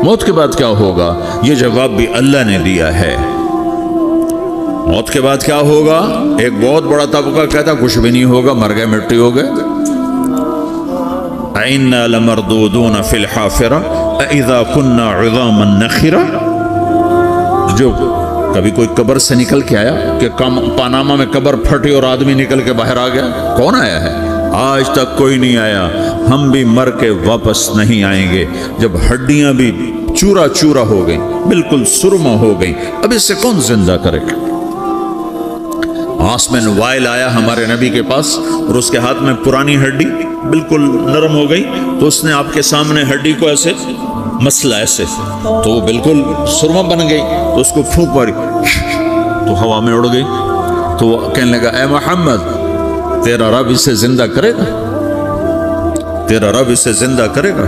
موت کے بعد کیا ہوگا؟ یہ جواب بھی اللہ نے دیا ہے۔ موت کے بعد کیا ہوگا؟ ایک بہت بڑا طبقہ کہتا کچھ بھی نہیں ہوگا، مر گئے، مٹی ہو گئے۔ اِنَّا لَمَرْدُودُونَ فِي الْحَافِرَةِ اِذَا كُنَّا عِظَامًا نَخِرَةً۔ جو کبھی کوئی قبر سے نکل کے آیا کہ پاناما میں قبر پھٹی اور آدمی نکل کے باہر آ گیا؟ کون آیا ہے؟ آج تک کوئی نہیں آیا۔ ہم بھی مر کے واپس نہیں آئیں گے۔ جب ہڈیاں بھی چورا چورا ہو گئیں، بالکل سرما ہو گئیں، اب اس سے کون زندہ کرے گا؟ آسمین وائل آیا ہمارے نبی کے پاس اور اس کے ہاتھ میں پرانی ہڈی بالکل نرم ہو گئی، تو اس نے آپ کے سامنے ہڈی کو ایسے مسلا ایسے، تو وہ بالکل سرما بن گئی، تو اس کو پھونک ماری تو ہوا میں اڑ گئی۔ تو وہ کہنے لگا اے محمد، تیرا رب اسے زندہ کرے گا؟ تیرا رب اسے زندہ کرے گا؟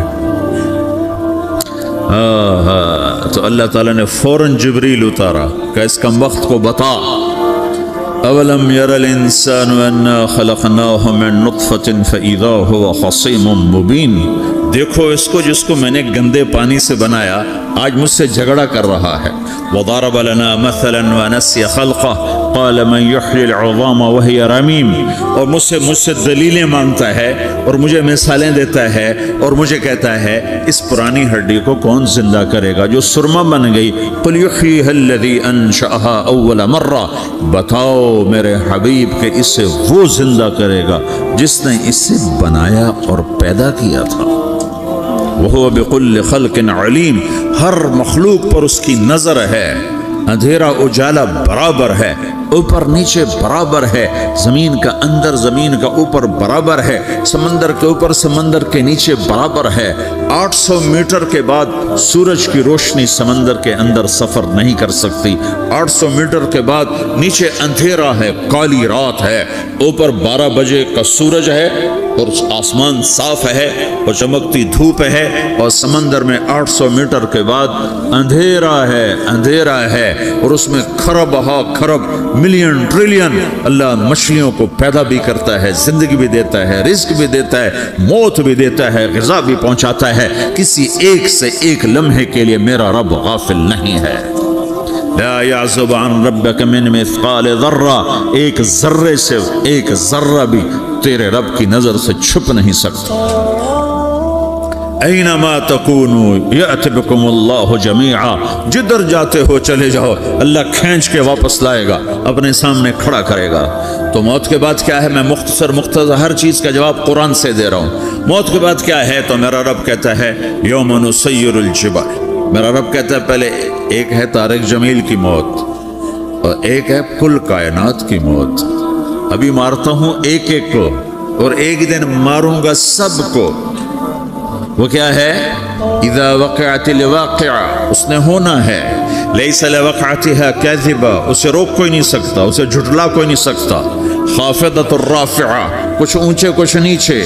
تو اللہ تعالیٰ نے فوراً جبریل اتارا کہ اس کم وقت کو بتا، اولم یر الانسان انا خلقناہ من نطفۃ فاذا هو خصیم مبین۔ دیکھو اس کو جس کو میں نے گندے پانی سے بنایا، آج مجھ سے جھگڑا کر رہا ہے۔ وضرب لنا مثلا ونسی خلقہ قال من یحیی العظام وہی رمیم۔ اور مجھ سے دلیلیں مانگتا ہے اور مجھے مثالیں دیتا ہے اور مجھے کہتا ہے اس پرانی ہڈی کو کون زندہ کرے گا جو سرما بن گئی؟ قل یحییہا الذی انشأہا اول مرہ۔ بتاؤ میرے حبیب کہ اسے وہ زندہ کرے گا جس نے اسے بنایا اور پیدا کیا تھا۔ وَهُوَ بِكُلِّ خَلْقٍ عَلِيمٍ۔ ہر مخلوق پر اس کی نظر ہے۔ اندھیرا اجالا برابر ہے، اوپر نیچے برابر ہے، زمین کا اندر زمین کا اوپر برابر ہے، سمندر کے اوپر سمندر کے نیچے برابر ہے۔ 800 میٹر کے بعد سورج کی روشنی سمندر کے اندر سفر نہیں کر سکتی۔ 800 میٹر کے بعد نیچے اندھیرا ہے، کالی رات ہے، اوپر 12 بجے کا سورج ہے اور آسمان صاف ہے اور چمکتی دھوپ ہے، اور سمندر میں 800 میٹر کے بعد اندھیرا ہے اور اس میں کھرب ہا کھرب ملین ٹریلین اللہ مچھلیوں کو پیدا بھی کرتا ہے، زندگی بھی دیتا ہے، رزق بھی دیتا ہے، موت بھی دیتا ہے، غذا بھی پہنچاتا ہے۔ کسی ایک سے ایک لمحے کے لیے میرا رب غافل نہیں ہے۔ لا يعزب عن ربك من مثقال ذرہ، ایک ذرے سے ایک ذرہ بھی تیرے رب کی نظر سے چھپ نہیں سکتا۔ اینما تکونوا یأت بکم اللہ جمیعا، جدھر جاتے ہو چلے جاؤ، اللہ کھینچ کے واپس لائے گا، اپنے سامنے کھڑا کرے گا۔ تو موت کے بعد کیا ہے؟ میں مختصر ہر چیز کا جواب قرآن سے دے رہا ہوں۔ موت کے بعد کیا ہے؟ تو میرا رب کہتا ہے یوم نسیر الجبال۔ میرا رب کہتا ہے پہلے ایک ہے طارق جمیل کی موت اور ایک ہے کل کائنات کی موت۔ ابھی مارتا ہوں ایک ایک کو اور ایک دن ماروں گا سب کو۔ وہ کیا ہے؟ اذا وقعت الواقعہ، اس نے ہونا ہے۔ لیس لوقعتها کاذبہ، اسے روک کوئی نہیں سکتا، اسے جھٹلا کوئی نہیں سکتا۔ خافضۃ الرافعہ، کچھ اونچے کچھ نیچے۔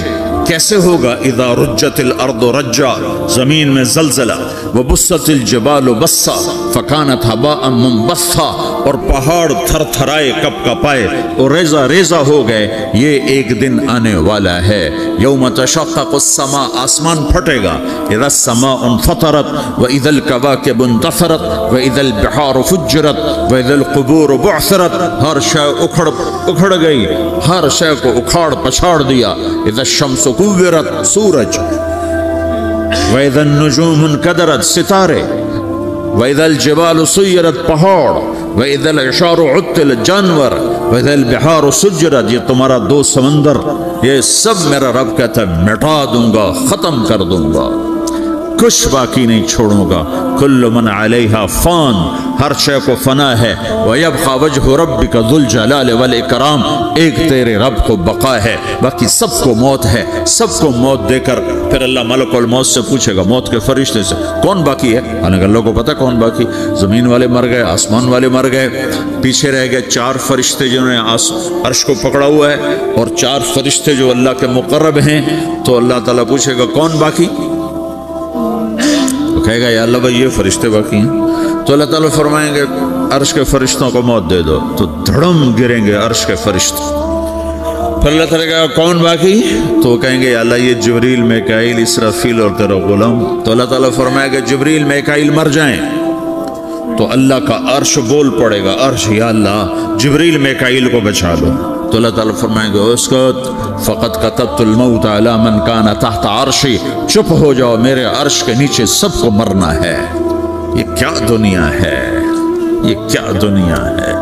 کیسے ہوگا؟ اذا رجت الارض رجا، زمین میں زلزلہ۔ وبست الجبال بسا فکانت ہباء منبثا، اور پہاڑ تھر تھرائے کپ کپائے اور ریزہ ریزہ ہو گئے۔ یہ ایک دن آنے والا ہے۔ یوم تشقق السماء، آسمان پھٹے گا۔ اذا السماء انفطرت واذا الكواكب انتثرت واذا البحار فجرت واذا القبور بعثرت، ہر شے اکھڑ گئی، ہر شے کو اکھاڑ پچھاڑ دیا۔ اذا الشمس کورت، سورج۔ وَإِذَا النُّجُومُ انْكَدَرَتْ، ستارے۔ وَإِذَا الْجِبَالُ سُيِّرَتْ، پہاڑ۔ وَإِذَا الْعِشَارُ عُطِّلَتْ، جانور۔ وَإِذَا الْبِحَارُ سُجِّرَتْ، یہ تمہارا دو سمندر، یہ سب میرا رب کہتا ہے مٹا دوں گا، ختم کر دوں گا، کچھ باقی نہیں چھوڑوں گا۔ کل من علیہا فان، ہر شے کو فنا ہے۔ وَيَبْقَى وَجْهُ رَبِّكَ ذُو الْجَلَالِ وَالْإِكْرَامِ، ایک تیرے رب کو بقا ہے، باقی سب کو موت ہے۔ سب کو موت دے کر پھر اللہ ملک الموت سے پوچھے گا، موت کے فرشتے سے، کون باقی ہے؟ اللہ کو پتہ کون باقی؟ زمین والے مر گئے، آسمان والے مر گئے، پیچھے رہ گئے 4 فرشتے جنہوں نے عرش کو پکڑا ہوا ہے اور 4 فرشتے جو اللہ کے مقرب ہیں۔ تو اللہ تعالیٰ پوچھے گا کون باقی؟ تو کہے گا یا اللہ بھائی یہ فرشتے باقی ہیں۔ تو اللہ تعالیٰ فرمائیں گے عرش کے فرشتوں کو موت دے دو، تو دھڑم گریں گے عرش کے فرشتے۔ پھر اللہ تعالیٰ کہا کون باقی؟ تو کہیں گے اللہ یہ جبریل میکائیل اسرافیل اور تیرا غلام۔ تو اللہ تعالیٰ فرمائے گا جبریل میکائیل مر جائیں تو اللہ کا عرش بول پڑے گا، عرش یا اللہ جبریل میکائیل کو بچا لو۔ تو اللہ تعالیٰ فرمائیں گے اسکت فقط کتبت الموت علی من کان تحت عرشی، چپ ہو جاؤ میرے عرش کے نیچے سب کو مرنا ہے۔ یہ کیا دنیا ہے، یہ کیا دنیا ہے؟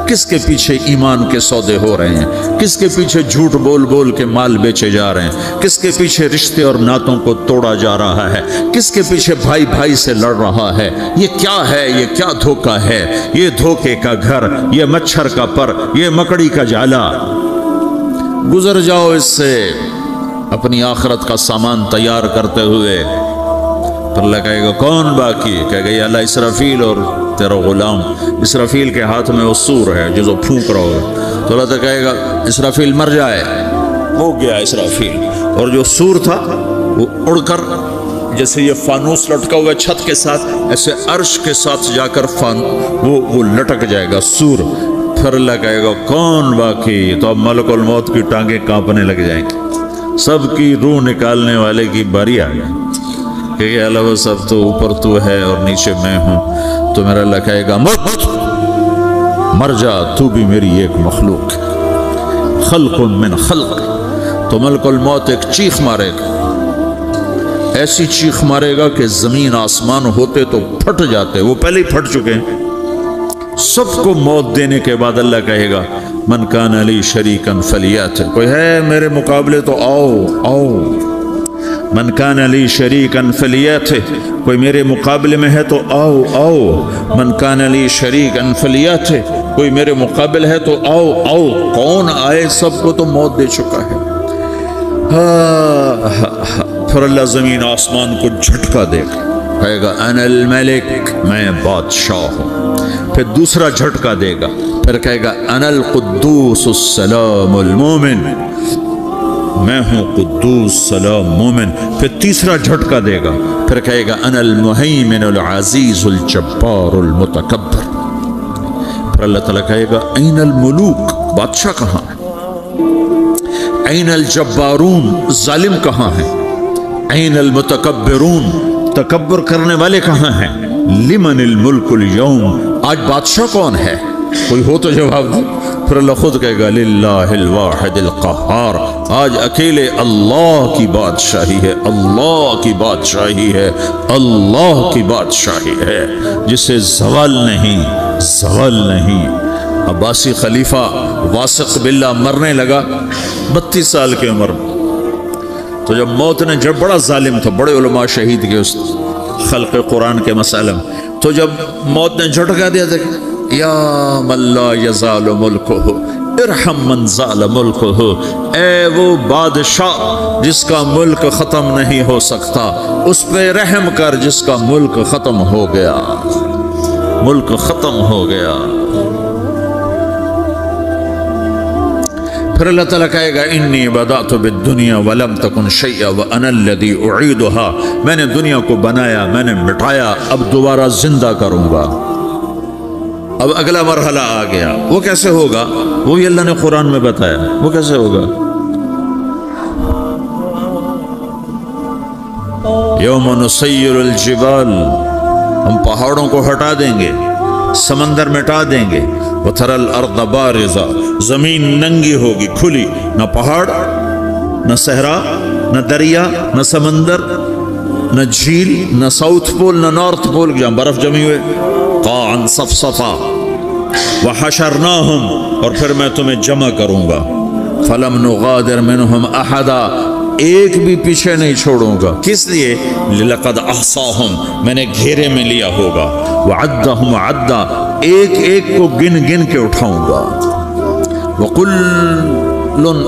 کس کے پیچھے ایمان کے سودے ہو رہے ہیں، کس کے پیچھے جھوٹ بول بول کے مال بیچے جا رہے ہیں، کس کے پیچھے رشتے اور ناتوں کو توڑا جا رہا ہے، کس کے پیچھے بھائی بھائی سے لڑ رہا ہے۔ یہ کیا ہے، یہ کیا دھوکہ ہے، یہ دھوکے کا گھر، یہ مچھر کا پر، یہ مکڑی کا جالا۔ گزر جاؤ اس سے اپنی آخرت کا سامان تیار کرتے ہوئے۔ پھر اللہ کہے گا کون باقی؟ کہے گا یا اللہ اسرافیل اور تیرا غلام۔ اسرافیل کے ہاتھ میں وہ سور ہے جو پھونک رہا ہو، تو اللہ تعالیٰ کہے گا اسرافیل مر جائے، ہو گیا اسرافیل۔ اور جو سور تھا وہ اڑ کر جیسے یہ فانوس لٹکا ہوا چھت کے ساتھ، ایسے عرش کے ساتھ جا کر وہ لٹک جائے گا سور۔ پھر اللہ کہے گا کون باقی؟ تو اب ملک الموت کی ٹانگیں کانپنے لگ جائیں گی، سب کی روح نکالنے والے کی باری آ گئی کہ اللہ وہ سب تو اوپر تو ہے اور نیچے میں ہوں۔ تو میرا اللہ کہے گا مر جا، تو بھی میری ایک مخلوق، خلق من خلق۔ تو ملک الموت ایک چیخ مارے گا، ایسی چیخ مارے گا کہ زمین آسمان ہوتے تو پھٹ جاتے، وہ پہلے ہی پھٹ چکے ہیں۔ سب کو موت دینے کے بعد اللہ کہے گا من کان علی شریکن فلیات، کوئی ہے میرے مقابلے تو آؤ آؤ۔ من کان علی شریکن فلیات، کوئی میرے مقابلے میں ہے تو آؤ آؤ۔ من کان علی شریکن فلیات، کوئی میرے مقابل ہے تو آؤ آؤ۔ کون آئے؟ سب کو تو موت دے چکا ہے۔ پھر اللہ زمین آسمان کو جھٹکا دے گا، کہے گا انا الملک، میں بادشاہ ہوں۔ پھر دوسرا جھٹکا دے گا، پھر کہے گا انا القدوس السلام المومن، میں ہوں قدوس سلام مومن۔ پھر تیسرا جھٹکا دے گا، پھر کہے گا انا المہیمن العزیز الجبار المتکبر۔ پھر اللہ تعالیٰ کہے گا این الملوک، بادشاہ کہاں ہے؟ این الجبارون، ظالم کہاں ہیں؟ این المتکبرون، تکبر کرنے والے کہاں ہیں؟ لمن الملک اليوم، آج بادشاہ کون ہے؟ کوئی ہو تو جواب دے۔ پھر اللہ خود کہے گا للہ الواحد القہار، آج اکیلے اللہ کی بادشاہی ہے، اللہ کی بادشاہی ہے، اللہ کی بادشاہی ہے، جسے زوال نہیں، زوال نہیں۔ عباسی خلیفہ واثق باللہ مرنے لگا 32 سال کی عمر میں۔ تو جب موت نے، جب بڑا ظالم تھا، بڑے علماء شہید کے اس خلق قرآن کے مسئلہ میں، تو جب موت نے جھٹکا دیا تھا یا من لا یزال ملکہ ارحم من زال ملکہ، اے وہ بادشاہ جس کا ملک ختم نہیں ہو سکتا، اس پہ رحم کر جس کا ملک ختم ہو گیا، ملک ختم ہو گیا۔ پھر اللہ تعالیٰ کہے گا انی بدأت بالدنیا ولم تکن شیئا وانا الذی اعیدہا، میں نے دنیا کو بنایا، میں نے مٹایا، اب دوبارہ زندہ کروں گا۔ اب اگلا مرحلہ آ گیا، وہ کیسے ہوگا؟ وہ بھی اللہ نے قرآن میں بتایا، وہ کیسے ہوگا؟ یوم نسیر الجبال، ہم پہاڑوں کو ہٹا دیں گے، سمندر مٹا دیں گے، وتری الارض بارزہ، زمین ننگی ہوگی، کھلی، نہ پہاڑ، نہ صحرا، نہ دریا، نہ سمندر، نہ جھیل، نہ ساؤتھ پول، نہ نارتھ پول جہاں برف جمی ہوئے، قاعا صفصفا، وحشرناہم، اور پھر میں تمہیں جمع کروں گا، فلم نغادر منہم احدا، ایک بھی پیچھے نہیں چھوڑوں گا، کس لیے؟ لقد احصاہم، میں نے گھیرے میں لیا ہوگا، وعدہم عدا، ایک ایک کو گن گن کے اٹھاؤں گا، وَقُلٌ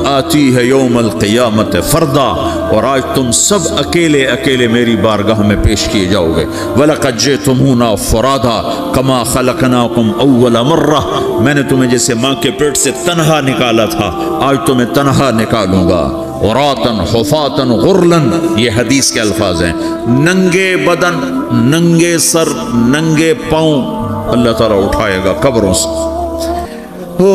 آتِيهَ يَوْمَ الْقِيَامَةِ فَرْدًا، اور آج تم سب اکیلے اکیلے میری بارگاہ میں پیش کیے جاؤ گے، وَلَقَدْ جِئْتُمُونَا فُرَادًا كَمَا خَلَقْنَاكُمْ أَوَّلَ مَرَّةٍ، میں نے تمہیں جیسے ماں کے پیٹ سے تنہا نکالا تھا، آج تمہیں تنہا نکالوں گا، عُرَاةً حُفَاةً غُرْلًا، یہ حدیث کے الفاظ ہیں، ننگے بدن، ننگے سر، ننگے پاؤں اللہ تعالیٰ اٹھائے گا قبروں سے، ہو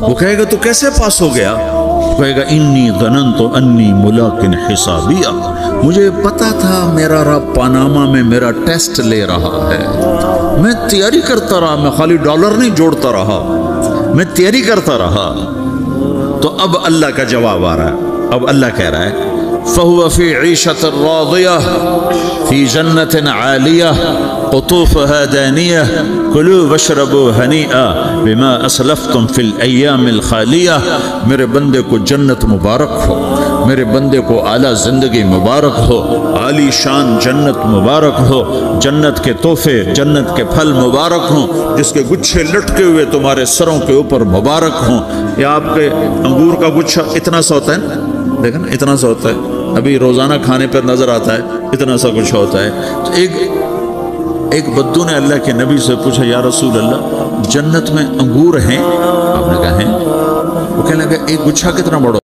وہ کہے گا تو کیسے پاس ہو گیا؟ کہے گا انی ظننت انی ملاقن حسابیہ، مجھے پتا تھا میرا رب پاناما میں میرا ٹیسٹ لے رہا ہے، میں تیاری کرتا رہا، میں خالی ڈالر نہیں جوڑتا رہا، میں تیاری کرتا رہا۔ تو اب اللہ کا جواب آ رہا ہے، اب اللہ کہہ رہا ہے فَهُوَ فِي عِيشَةٍ رَاضِيَةٍ فِي جَنَّةٍ عَالِيَةٍ قُطُوفُهَا دَانِيَةٌ كُلُوا وَاشْرَبُوا هَنِيئًا بِمَا أَسْلَفْتُمْ فِي الْأَيَّامِ الْخَالِيَةِ، میرے بندے کو جنت مبارک ہو، میرے بندے کو اعلیٰ زندگی مبارک ہو، عالی شان جنت مبارک ہو، جنت کے تحفے، جنت کے پھل مبارک ہوں، جس کے گچھے لٹکے ہوئے تمہارے سروں کے اوپر مبارک ہوں۔ یا آپ کے انگور کا گچھا اتنا سا ہوتا ہے نا، دیکھیں نا اتنا سا ہوتا ہے، ابھی روزانہ کھانے پر نظر آتا ہے، اتنا سا کچھ ہوتا ہے۔ تو ایک بدو نے اللہ کے نبی سے پوچھا یا رسول اللہ جنت میں انگور ہیں؟ آپ نے کہا ہیں۔ وہ کہنے لگا ایک گچھا کتنا بڑا